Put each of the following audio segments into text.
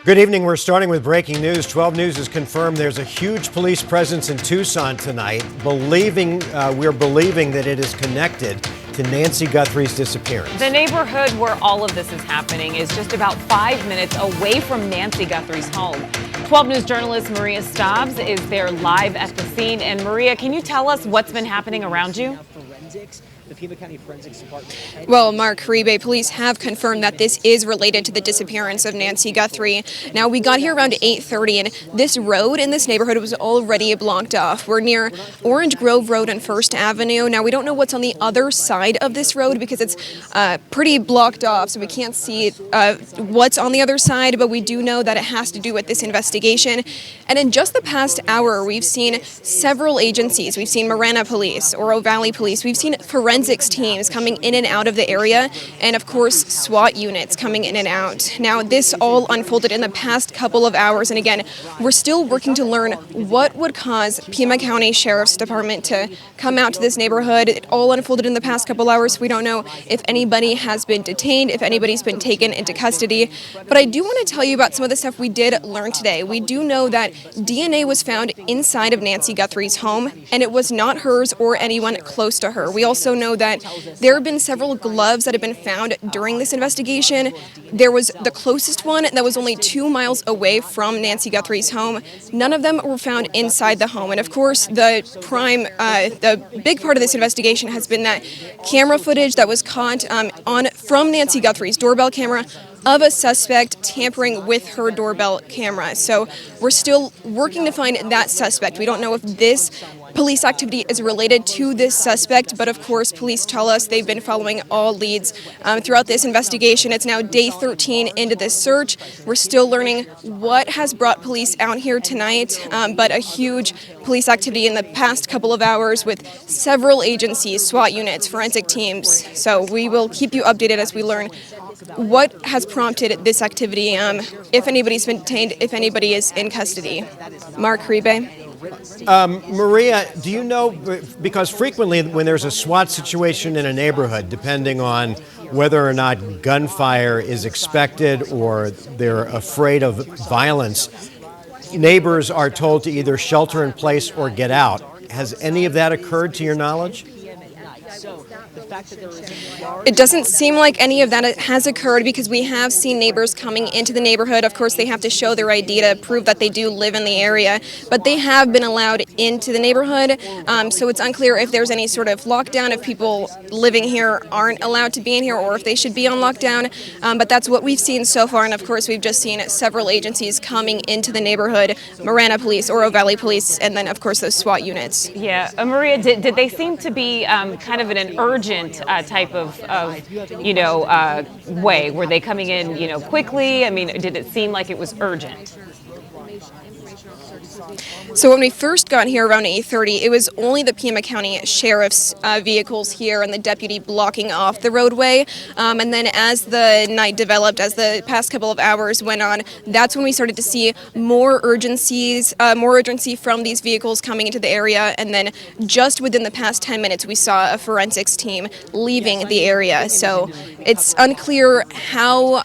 Good evening. We're starting with breaking news. 12 News has confirmed there's a huge police presence in Tucson tonight, we're believing that it is connected to Nancy Guthrie's disappearance. The neighborhood where all of this is happening is just about 5 minutes away from Nancy Guthrie's home. 12 News journalist Maria Stobbs is there live at the scene. And Maria, can you tell us what's been happening around you? The Pima County Forensics Department. Well, Mark Caribe, police have confirmed that this is related to the disappearance of Nancy Guthrie. Now, we got here around 8:30, and this road in this neighborhood was already blocked off. We're near Orange Grove Road and First Avenue. Now, we don't know what's on the other side of this road because it's pretty blocked off, so we can't see what's on the other side, but we do know that it has to do with this investigation. And in just the past hour, we've seen several agencies. We've seen Marana Police, Oro Valley Police. We've seen forensics teams coming in and out of the area, and of course SWAT units coming in and out. Now, this all unfolded in the past couple of hours, and again, we're still working to learn what would cause Pima County Sheriff's Department to come out to this neighborhood. It all unfolded in the past couple hours. We don't know if anybody has been detained, if anybody's been taken into custody, but I do want to tell you about some of the stuff we did learn today. We do know that DNA was found inside of Nancy Guthrie's home, and it was not hers or anyone close to her. We also know that there have been several gloves that have been found during this investigation. There was the closest one that was only 2 miles away from Nancy Guthrie's home. None of them were found inside the home. And of course, the big part of this investigation has been that camera footage that was caught from Nancy Guthrie's doorbell camera of a suspect tampering with her doorbell camera. So we're still working to find that suspect. We don't know if this police activity is related to this suspect, but of course police tell us they've been following all leads throughout this investigation. It's now day 13 into this search. We're still learning what has brought police out here tonight, but a huge police activity in the past couple of hours with several agencies, SWAT units, forensic teams. So we will keep you updated as we learn what has prompted this activity, if anybody's been detained, if anybody is in custody. Mark Caribe. Maria, do you know, because frequently when there's a SWAT situation in a neighborhood, depending on whether or not gunfire is expected or they're afraid of violence, neighbors are told to either shelter in place or get out. Has any of that occurred to your knowledge? It doesn't seem like any of that has occurred because we have seen neighbors coming into the neighborhood. Of course, they have to show their ID to prove that they do live in the area, but they have been allowed into the neighborhood. So it's unclear if there's any sort of lockdown, if people living here aren't allowed to be in here, or if they should be on lockdown. But that's what we've seen so far. And of course, we've just seen several agencies coming into the neighborhood, Marana Police, Oro Valley Police, and then of course those SWAT units. Yeah, Maria, did they seem to be kind of in an urgent type of way? Were they coming in, quickly? I mean, did it seem like it was urgent? So when we first got here around 8:30, it was only the Pima County Sheriff's vehicles here and the deputy blocking off the roadway. And then as the night developed, as the past couple of hours went on, that's when we started to see more urgency from these vehicles coming into the area. And then just within the past 10 minutes, we saw a forensics team leaving the area. So it's unclear how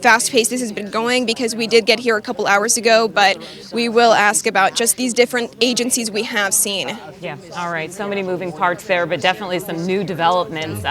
fast-paced this has been going because we did get here a couple hours ago, but we will ask about just these different agencies we have seen. Yeah, all right. So many moving parts there, but definitely some new developments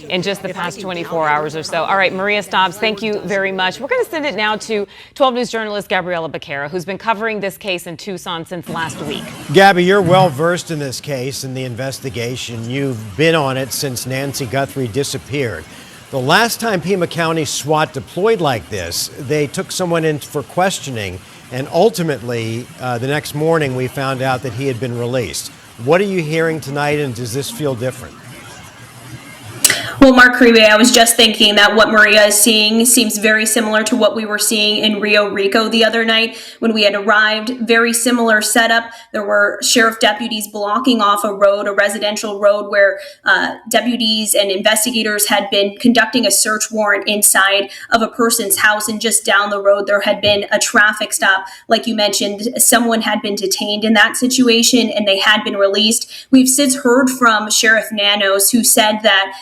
in just the past 24 hours or so. All right, Maria Stobbs, thank you very much. We're going to send it now to 12 News journalist Gabriela Becerra, who's been covering this case in Tucson since last week. Gabby, you're well versed in this case and the investigation. You've been on it since Nancy Guthrie disappeared. The last time Pima County SWAT deployed like this, they took someone in for questioning, and ultimately, the next morning, we found out that he had been released. What are you hearing tonight, and does this feel different? Well, Mark Caribe, I was just thinking that what Maria is seeing seems very similar to what we were seeing in Rio Rico the other night when we had arrived. Very similar setup. There were sheriff deputies blocking off a road, a residential road, where deputies and investigators had been conducting a search warrant inside of a person's house. And just down the road, there had been a traffic stop. Like you mentioned, someone had been detained in that situation and they had been released. We've since heard from Sheriff Nanos, who said that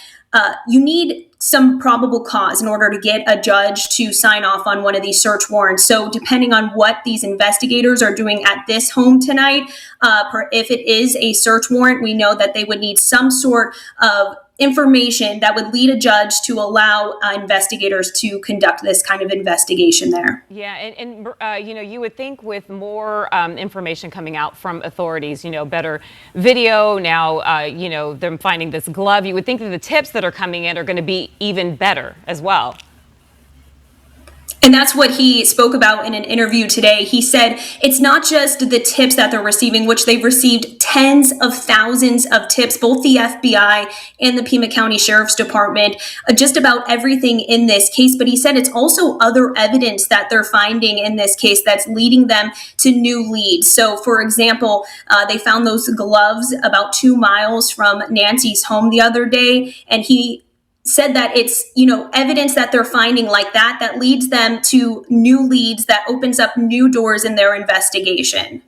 you need some probable cause in order to get a judge to sign off on one of these search warrants. So depending on what these investigators are doing at this home tonight, if it is a search warrant, we know that they would need some sort of information that would lead a judge to allow investigators to conduct this kind of investigation there. Yeah, and you would think with more information coming out from authorities, better video now, them finding this glove, you would think that the tips that are coming in are going to be even better as well. And that's what he spoke about in an interview today. He said it's not just the tips that they're receiving, which they've received tens of thousands of tips, both the FBI and the Pima County Sheriff's Department, just about everything in this case. But he said it's also other evidence that they're finding in this case that's leading them to new leads. So, for example, they found those gloves about 2 miles from Nancy's home the other day, and he said that it's, evidence that they're finding like that leads them to new leads, that opens up new doors in their investigation.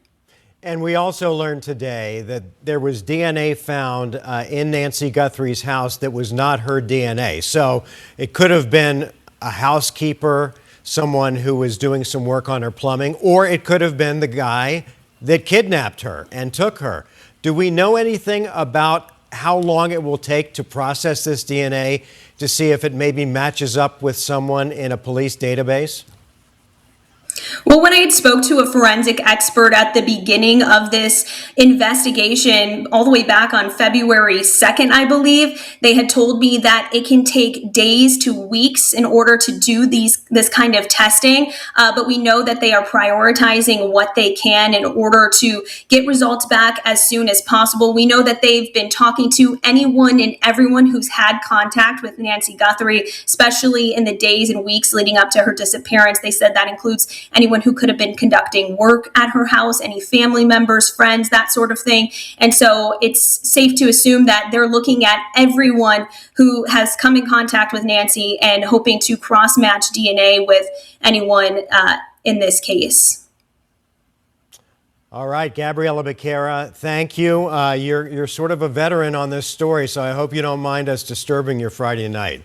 And we also learned today that there was DNA found in Nancy Guthrie's house that was not her DNA. So it could have been a housekeeper, someone who was doing some work on her plumbing, or it could have been the guy that kidnapped her and took her. Do we know anything about how long it will take to process this DNA to see if it maybe matches up with someone in a police database? Well, when I had spoke to a forensic expert at the beginning of this investigation, all the way back on February 2nd, I believe, they had told me that it can take days to weeks in order to do this kind of testing. But we know that they are prioritizing what they can in order to get results back as soon as possible. We know that they've been talking to anyone and everyone who's had contact with Nancy Guthrie, especially in the days and weeks leading up to her disappearance. They said that includes anyone who could have been conducting work at her house, any family members, friends, that sort of thing. And so it's safe to assume that they're looking at everyone who has come in contact with Nancy and hoping to cross-match DNA with anyone in this case. All right, Gabriela Becerra, thank you. You're sort of a veteran on this story, so I hope you don't mind us disturbing your Friday night.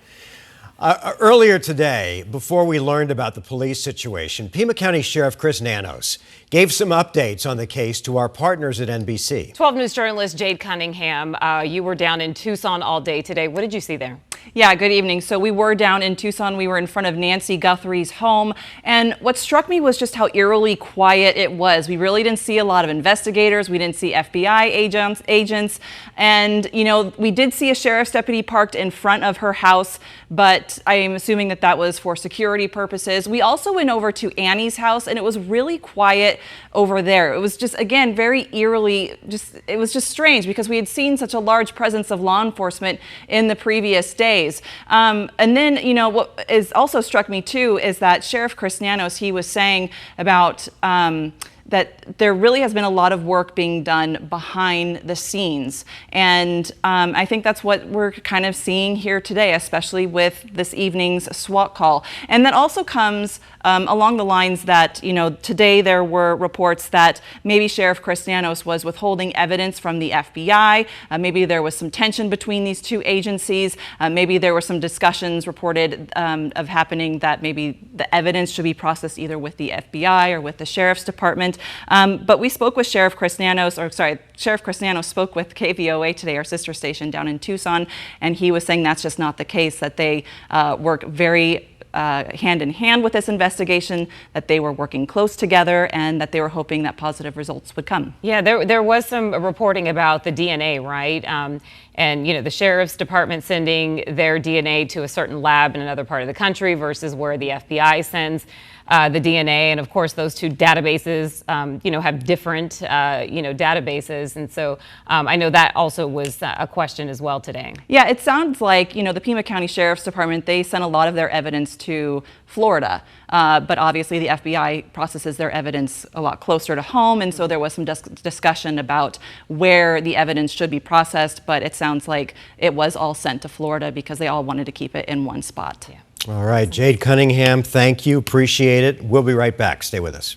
Earlier today, before we learned about the police situation, Pima County Sheriff Chris Nanos gave some updates on the case to our partners at NBC. 12 News journalist Jade Cunningham, you were down in Tucson all day today. What did you see there? Yeah, good evening. So we were down in Tucson. We were in front of Nancy Guthrie's home. And what struck me was just how eerily quiet it was. We really didn't see a lot of investigators. We didn't see FBI agents. And, we did see a sheriff's deputy parked in front of her house, but I am assuming that was for security purposes. We also went over to Annie's house, and it was really quiet over there. It was just, again, very eerily, it was just strange because we had seen such a large presence of law enforcement in the previous days. And then, what is also struck me too is that Sheriff Chris Nanos, he was saying about that there really has been a lot of work being done behind the scenes. And I think that's what we're kind of seeing here today, especially with this evening's SWAT call. And that also comes along the lines that, today there were reports that maybe Sheriff Chris Nanos was withholding evidence from the FBI. Maybe there was some tension between these two agencies. Maybe there were some discussions reported of happening that maybe the evidence should be processed either with the FBI or with the Sheriff's Department. But we spoke with Sheriff Chris Nanos spoke with KVOA today, our sister station down in Tucson, and he was saying that's just not the case, that they work very hand in hand with this investigation, that they were working close together, and that they were hoping that positive results would come. Yeah, there was some reporting about the DNA, right? And, the Sheriff's Department sending their DNA to a certain lab in another part of the country versus where the FBI sends the DNA. And of course, those two databases, have different, databases. And so I know that also was a question as well today. Yeah, it sounds like, the Pima County Sheriff's Department, they sent a lot of their evidence to Florida. But obviously the FBI processes their evidence a lot closer to home. And so there was some discussion about where the evidence should be processed. But it sounds like it was all sent to Florida because they all wanted to keep it in one spot. Yeah. All right, Jade Cunningham, thank you. Appreciate it. We'll be right back. Stay with us.